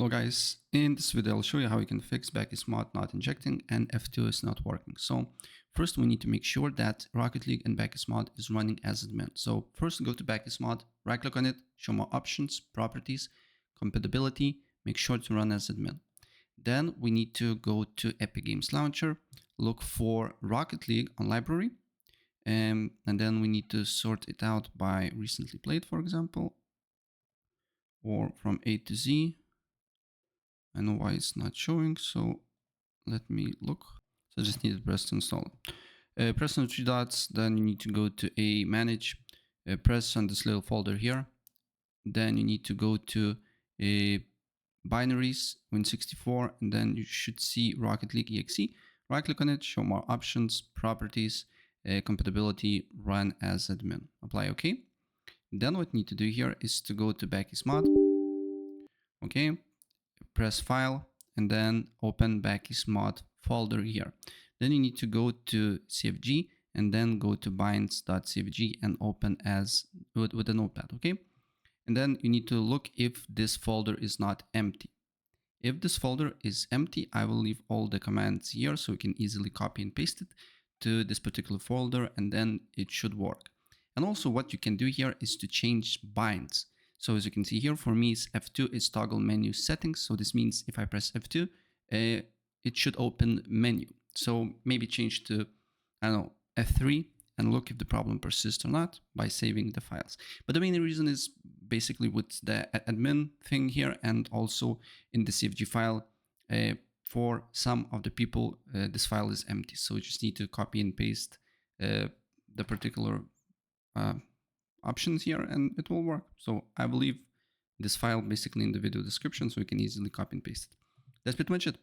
Hello guys, in this video I'll show you how you can fix BakkesMod not injecting and F2 is not working. So first we need to make sure that Rocket League and BakkesMod is running as admin. So first go to BakkesMod, right click on it, show more options, properties, compatibility, make sure to run as admin. Then we need to go to Epic Games Launcher, look for Rocket League on library, and then we need to sort it out by recently played, for example, or from A to Z. I know why it's not showing, so let me look. So I just need to press install. Press on the three dots, then you need to go to a manage, press on this little folder here. Then you need to go to a binaries, Win64, and then you should see Rocket League exe. Right click on it, show more options, properties, compatibility, run as admin. Apply OK. Then what you need to do here is to go to BakkesMod. Okay, press file and then open BakkesMod folder here. Then you need to go to CFG and then go to binds.cfg and open as with a notepad. Okay, and then you need to look if this folder is not empty. If this folder is empty, I will leave all the commands here so you can easily copy and paste it to this particular folder, and then it should work. And also what you can do here is to change binds. So as you can see here, for me, F2 is toggle menu settings. So this means if I press F2, it should open menu. So maybe change to, I don't know, F3 and look if the problem persists or not by saving the files. But the main reason is basically with the admin thing here, and also in the CFG file, for some of the people, this file is empty. So you just need to copy and paste the particular options here and it will work. So I will leave this file basically in the video description so you can easily copy and paste it. That's pretty much it.